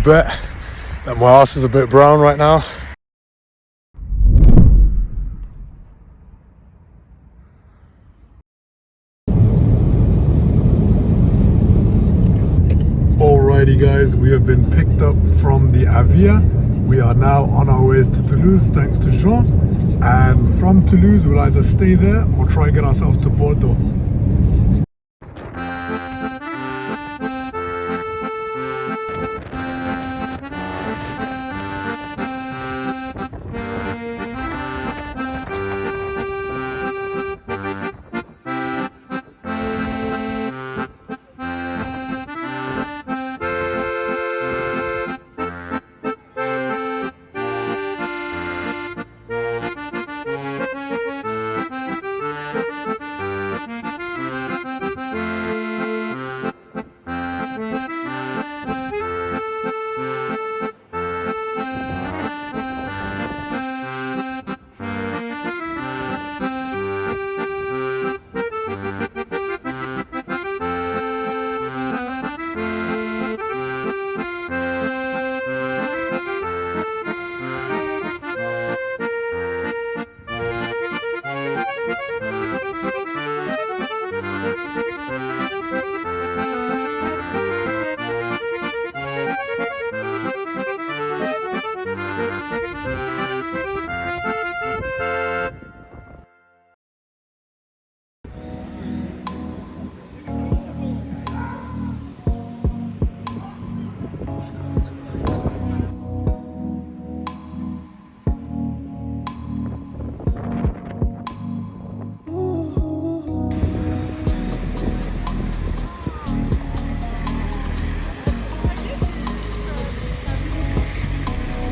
bet that my ass is a bit brown right now. Alrighty guys, we have been picked up from the Avia. We are now on our ways to Toulouse thanks to Jean. And from Toulouse we'll either stay there or try and get ourselves to Bordeaux.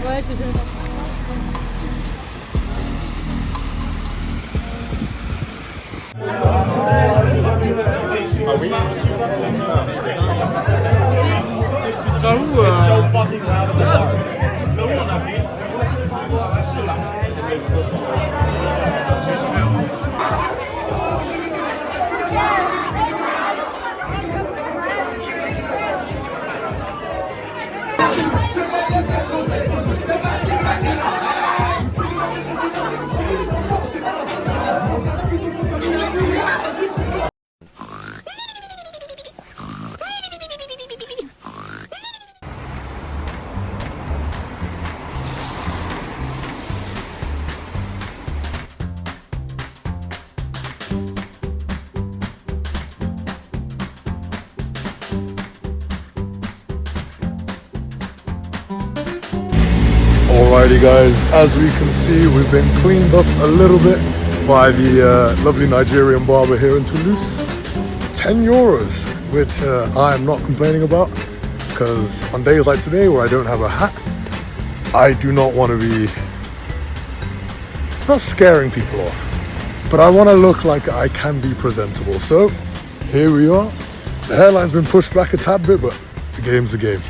Ouais, c'est bien. Ah oui. Tu seras où Alrighty guys, as we can see we've been cleaned up a little bit by the lovely Nigerian barber here in Toulouse. 10 euros, which I am not complaining about, because on days like today where I don't have a hat, I do not want to be, not scaring people off, but I want to look like I can be presentable. So here we are. The hairline's been pushed back a tad bit, but the game's the game.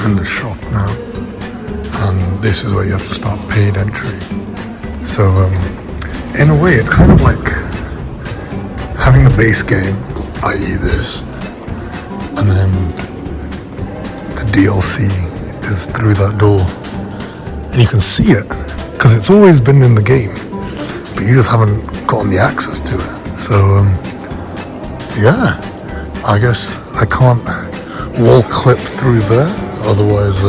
In the shop now, and this is where you have to start paid entry. So in a way it's kind of like having the base game, i.e. this, and then the DLC is through that door, and you can see it because it's always been in the game, but you just haven't gotten the access to it. So yeah, I guess I can't wall clip through there, otherwise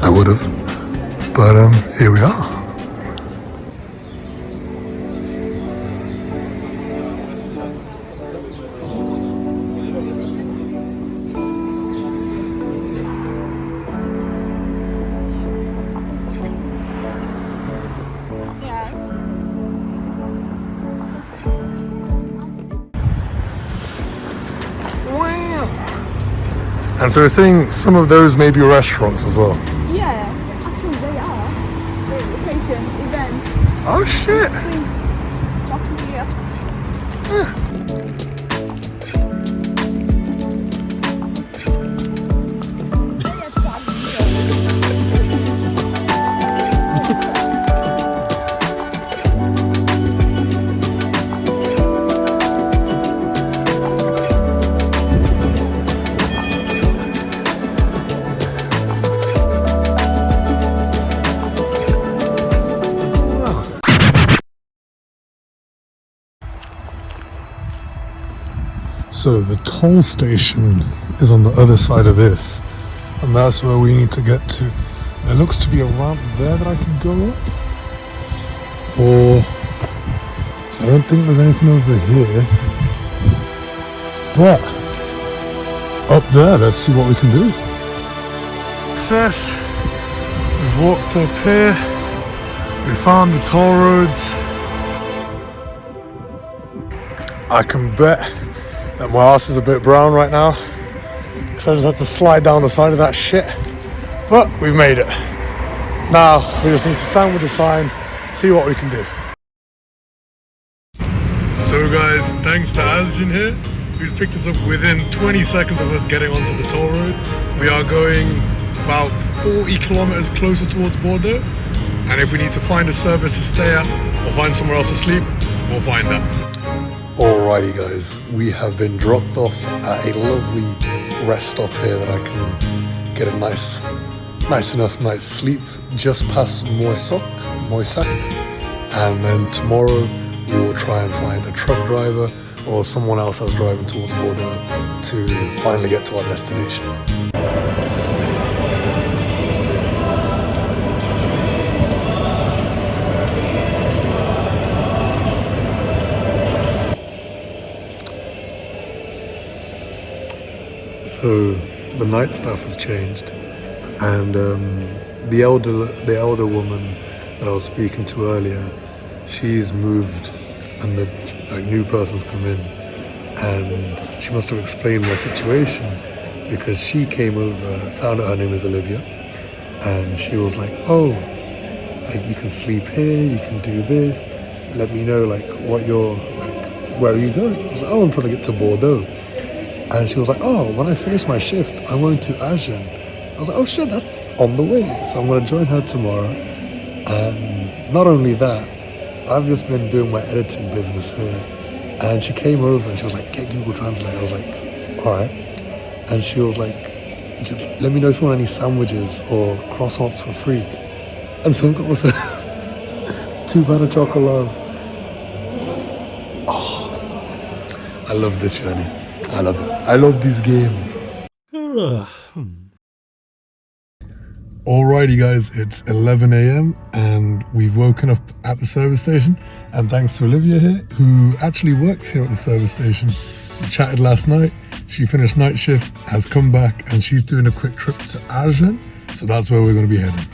I would have, but here we are. And so we're seeing some of those maybe restaurants as well. Yeah, actually they are. Vacation, events. Oh shit! So the toll station is on the other side of this, and that's where we need to get to. There looks to be a ramp there that I can go up, so I don't think there's anything over here, but up there, let's see what we can do. Success, we've walked up here, we found the toll roads. I can bet that my ass is a bit brown right now, because I just had to slide down the side of that shit, but we've made it. Now we just need to stand with the sign, see what we can do. So guys, thanks to Asjan here, who's picked us up within 20 seconds of us getting onto the toll road. We are going about 40 kilometers closer towards Bordeaux, and if we need to find a service to stay at or find somewhere else to sleep, we'll find that. Alrighty guys, we have been dropped off at a lovely rest stop here that I can get a nice enough night's sleep just past Moissac, and then tomorrow we will try and find a truck driver or someone else that's driving towards Bordeaux to finally get to our destination. So the night staff has changed, and the elder woman that I was speaking to earlier, she's moved, and the new person's come in, and she must have explained my situation, because she came over, found out her name is Olivia, and she was like, oh, like you can sleep here, you can do this, let me know like what you're like, where are you going? I was like, oh, I'm trying to get to Bordeaux. And she was like, oh, when I finish my shift, I'm going to Agen. I was like, oh shit, that's on the way. So I'm going to join her tomorrow. And not only that, I've just been doing my editing business here. And she came over and she was like, get Google Translate. I was like, all right. And she was like, just let me know if you want any sandwiches or croissants for free. And so I've got also 2 butter chocolats. Oh, I love this journey. I love it. I love this game. Alrighty guys, it's 11 a.m. and we've woken up at the service station, and thanks to Olivia here, who actually works here at the service station. We chatted last night, she finished night shift, has come back, and she's doing a quick trip to Agen, so that's where we're going to be heading.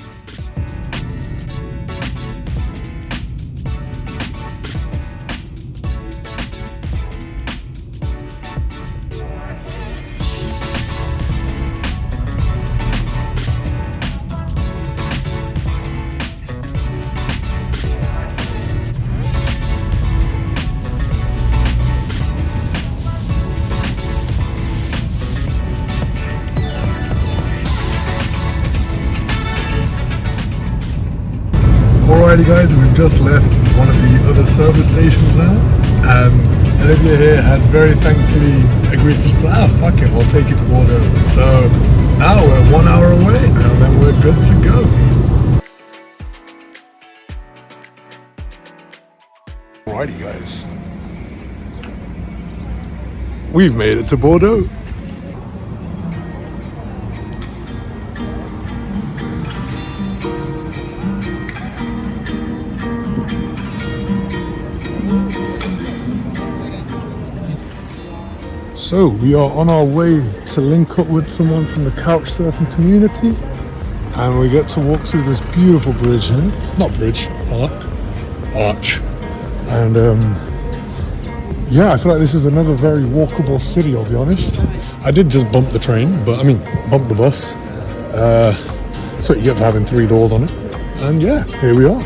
Alrighty guys, we've just left one of the other service stations now, and Olivia here has very thankfully agreed to just, fuck it, we'll take you to Bordeaux. So now we're 1 hour away and then we're good to go. Alrighty guys, we've made it to Bordeaux. So we are on our way to link up with someone from the couch surfing community, and we get to walk through this beautiful bridge here. Not bridge, arch. And yeah, I feel like this is another very walkable city, I'll be honest. I did just bump the train, but I mean, bump the bus. So you get for having 3 doors on it. And yeah, here we are.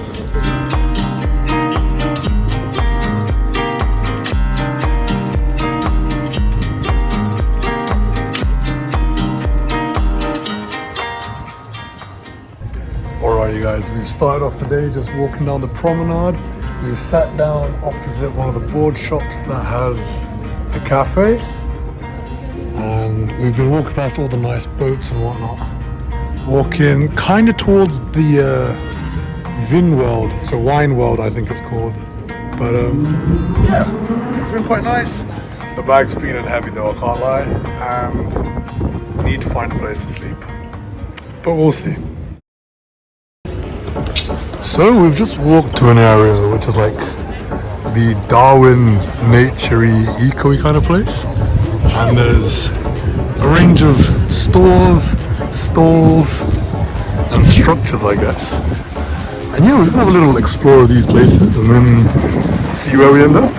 Alrighty guys, we've started off the day just walking down the promenade. We've sat down opposite one of the board shops that has a cafe. And we've been walking past all the nice boats and whatnot. Walking kind of towards the Vin World, so Wine World I think it's called. But yeah, it's been quite nice. The bag's feeling heavy though, I can't lie. And need to find a place to sleep. But we'll see. So we've just walked to an area which is like the Darwin nature-y, eco-y kind of place. And there's a range of stores, stalls, and structures, I guess. And yeah, we're gonna have a little explore of these places and then see where we end up.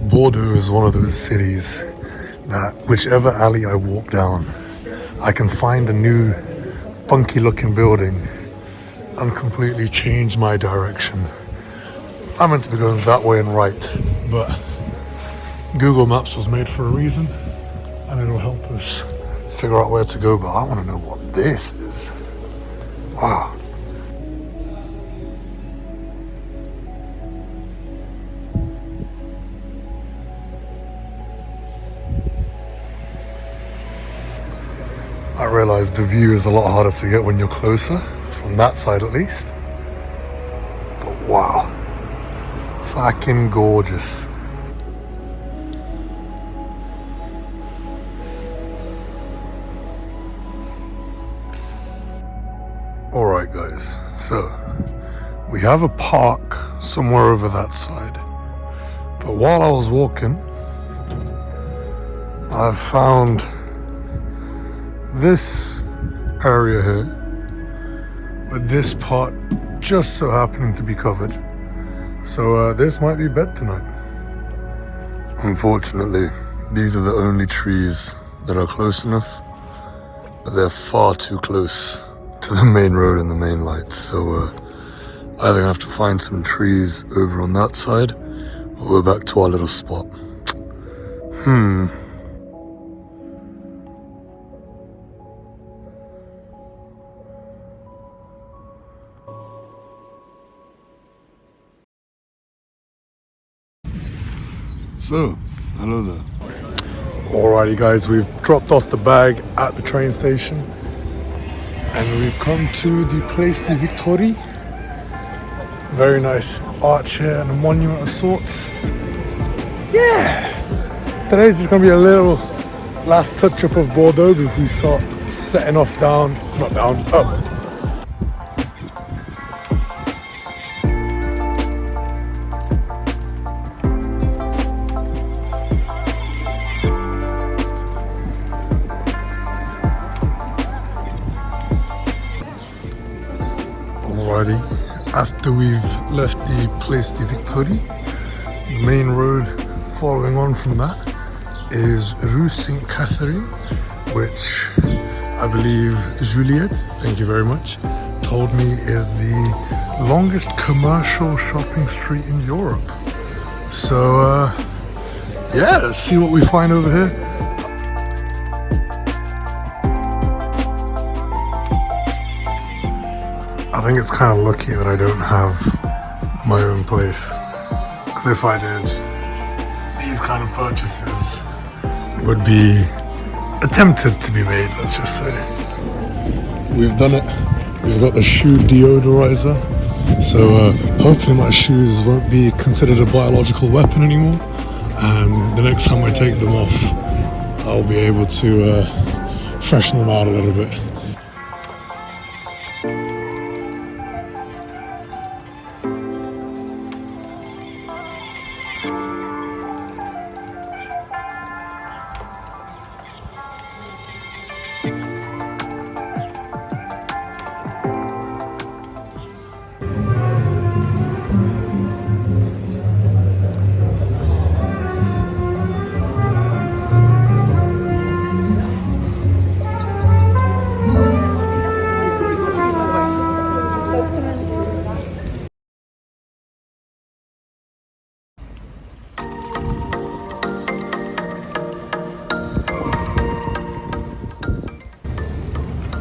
Bordeaux is one of those cities that whichever alley I walk down, I can find a new funky looking building and completely change my direction. I'm meant to be going that way and right, but Google Maps was made for a reason and it'll help us figure out where to go, but I want to know what this is. Wow. I realised the view is a lot harder to get when you're closer, from that side at least. But wow, fucking gorgeous. Alright guys, so we have a park somewhere over that side. But while I was walking, I found this area here with this part just so happening to be covered. So this might be bed tonight. Unfortunately, these are the only trees that are close enough, but they're far too close to the main road and the main lights. So either gonna have to find some trees over on that side or go back to our little spot. So, hello there. Alrighty guys, we've dropped off the bag at the train station and we've come to the Place de Victoire. Very nice arch here and a monument of sorts. Yeah! Today's just gonna be a little last touch up of Bordeaux before we start setting off up. Alrighty, after we've left the Place de Victoire, main road following on from that is Rue Saint Catherine, which I believe Juliette, thank you very much, told me is the longest commercial shopping street in Europe. So yeah, let's see what we find over here. I think it's kind of lucky that I don't have my own place, because if I did, these kind of purchases would be attempted to be made, let's just say. We've done it. We've got the shoe deodorizer, so hopefully my shoes won't be considered a biological weapon anymore, and the next time I take them off I'll be able to freshen them out a little bit.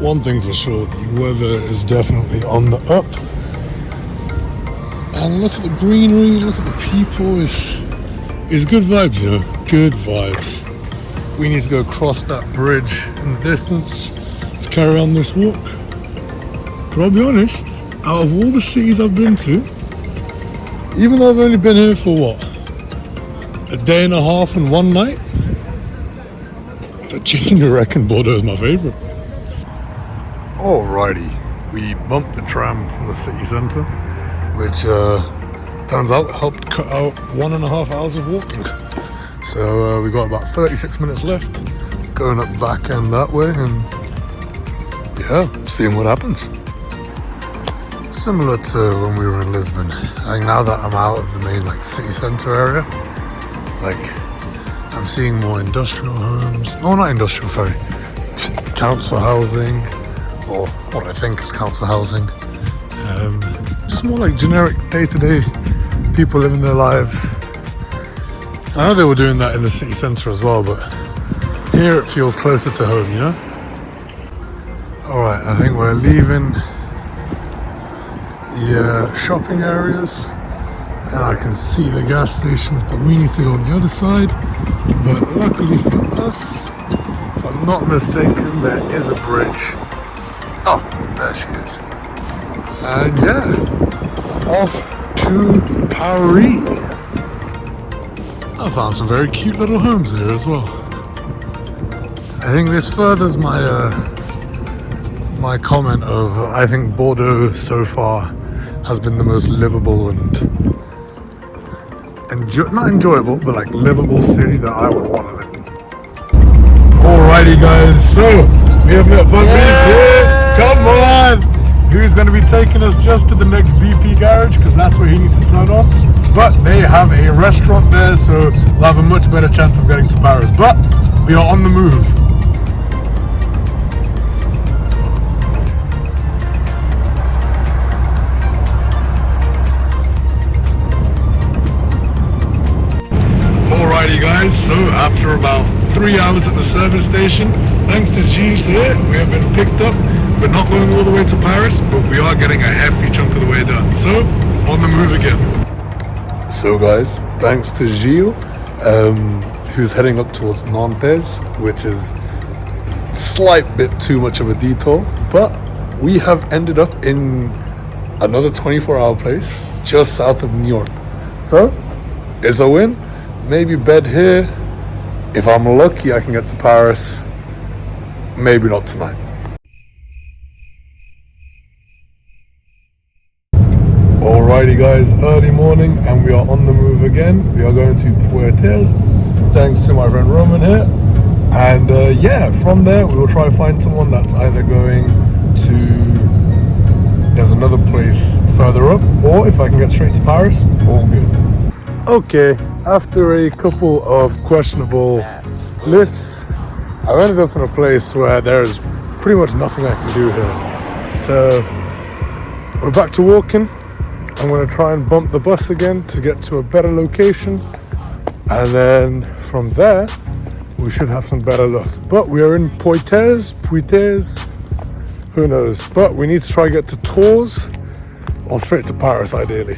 One thing for sure, the weather is definitely on the up. And look at the greenery, look at the people, it's good vibes, you know, good vibes. We need to go across that bridge in the distance to carry on this walk. But I'll be honest, out of all the cities I've been to, even though I've only been here for what, a day and a half and one night, I genuinely reckon Bordeaux is my favourite. Alrighty, we bumped the tram from the city centre, which turns out helped cut out 1.5 hours of walking. So we got about 36 minutes left, going up back end that way, and yeah, seeing what happens. Similar to when we were in Lisbon, I think now that I'm out of the main city centre area, I'm seeing more industrial homes, no, not industrial, sorry, council housing, or what I think is council housing. Just more generic day-to-day people living their lives. I know they were doing that in the city centre as well, but here it feels closer to home, you know? Alright, I think we're leaving the shopping areas, and I can see the gas stations, but we need to go on the other side. But luckily for us, if I'm not mistaken, there is a bridge. Oh, there she is. And yeah, off to Paris. I found some very cute little homes there as well. I think this furthers my my comment of I think Bordeaux so far has been the most livable and not enjoyable, but like livable city that I would want to live in. Alrighty guys, so we have met Fabrizio here. Come on! Who's going to be taking us just to the next BP garage because that's where he needs to turn off. But they have a restaurant there, so we'll have a much better chance of getting to Paris. But we are on the move. Alrighty guys, so after about 3 hours at the service station, thanks to Gilles here, we have been picked up. We're not going all the way to Paris, but we are getting a hefty chunk of the way done. So, on the move again. So guys, thanks to Gilles, who's heading up towards Nantes, which is a slight bit too much of a detour, but we have ended up in another 24-hour place just south of Niort. So, it's a win. Maybe bed here. If I'm lucky, I can get to Paris. Maybe not tonight. Alrighty guys, early morning and we are on the move again. We are going to Poitiers, thanks to my friend Roman here. And yeah, from there we will try to find someone that's either going to... There's another place further up, or if I can get straight to Paris, all good. Okay, after a couple of questionable lifts, I've ended up in a place where there's pretty much nothing I can do here. So, we're back to walking. I'm going to try and bump the bus again to get to a better location. And then from there, we should have some better luck. But we are in Poitiers, who knows. But we need to try and get to Toulouse or straight to Paris, ideally.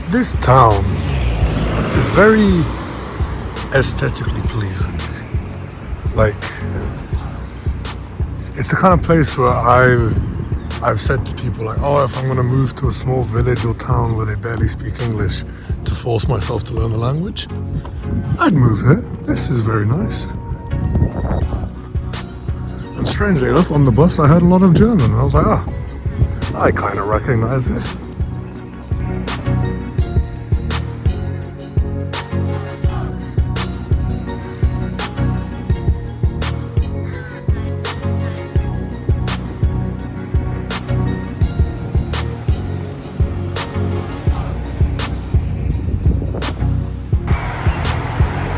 This town is very aesthetically pleasing. Like, it's the kind of place where I've said to people like, oh, if I'm going to move to a small village or town where they barely speak English to force myself to learn the language, I'd move here. This is very nice. And strangely enough, on the bus I heard a lot of German and I was like, ah, I kind of recognize this.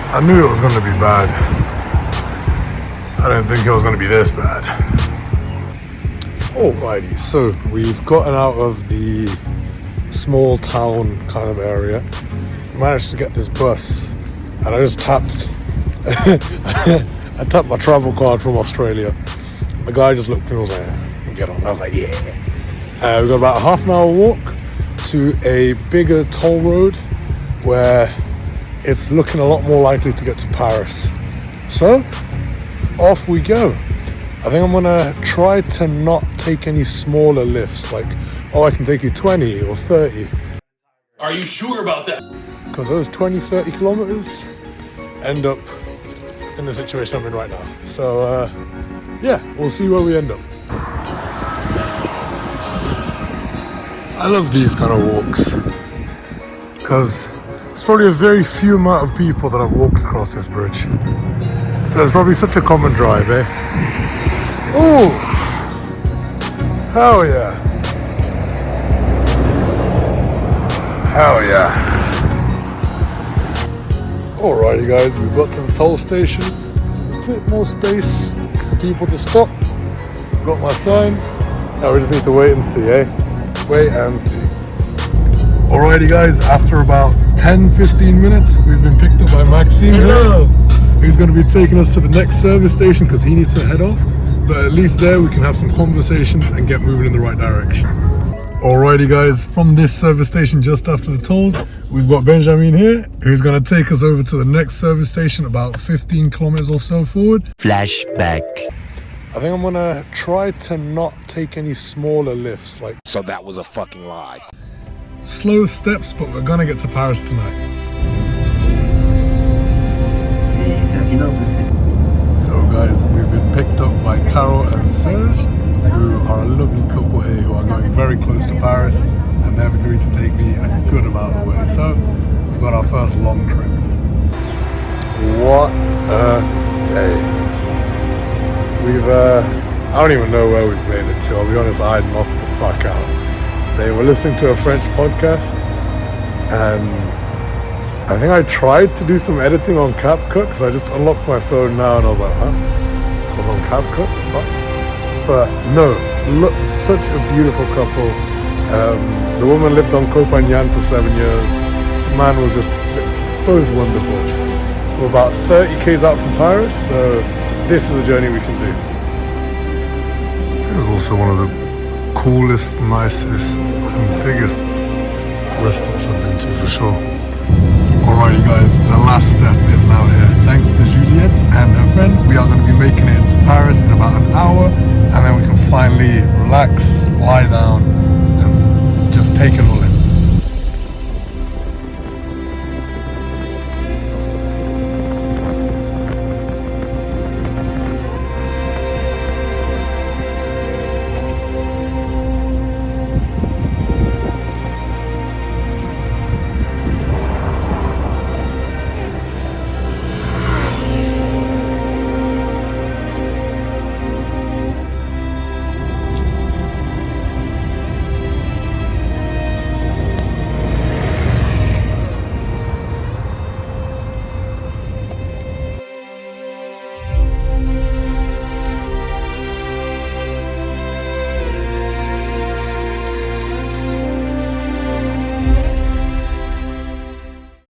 I knew it was going to be bad. I didn't think it was going to be this bad. Alrighty, so we've gotten out of the small town kind of area. Managed to get this bus, and I just tapped. I tapped my travel card from Australia. The guy just looked and was like, "Get on." I was like, "Yeah." We got about a half an hour walk to a bigger toll road where it's looking a lot more likely to get to Paris. So, off we go. I think I'm gonna try to not take any smaller lifts, like, oh, I can take you 20 or 30. Are you sure about that? Because those 20, 30 kilometers end up in the situation I'm in right now. So, yeah, we'll see where we end up. I love these kind of walks, because it's probably a very few amount of people that have walked across this bridge. But it's probably such a common drive, eh? Ooh! Hell yeah! Hell yeah! Alrighty guys, we've got to the toll station. A bit more space for people to stop. Got my sign. Now we just need to wait and see, eh? Wait and see. Alrighty guys, after about 10-15 minutes, we've been picked up by Maxime here, who's going to be taking us to the next service station because he needs to head off. But at least there we can have some conversations and get moving in the right direction. Alrighty guys, from this service station just after the tolls, we've got Benjamin here, who's going to take us over to the next service station about 15 kilometers or so forward. Flashback. I think I'm going to try to not take any smaller lifts. Like. So that was a fucking lie. Slow steps, but we're going to get to Paris tonight. So guys, we've been picked up by Carol and Serge, who are a lovely couple here who are going very close to Paris, and they've agreed to take me a good amount of the way. So we've got our first long trip. What a day. I don't even know where we've made it to. I'll be honest, I knocked the fuck out. They were listening to a French podcast, and I think I tried to do some editing on CapCut, because I just unlocked my phone now and I was like, huh? I was on CapCut? Fuck. But no, look, such a beautiful couple. The woman lived on Copagnan for 7 years. The man was just both wonderful. We're about 30 k's out from Paris, so this is a journey we can do. This is also one of the coolest, nicest and biggest rest stops I've been to for sure. Alrighty guys, the last step is now here. Thanks to Juliette and her friend, we are going to be making it into Paris in about an hour, and then we can finally relax, lie down, and just take it all in.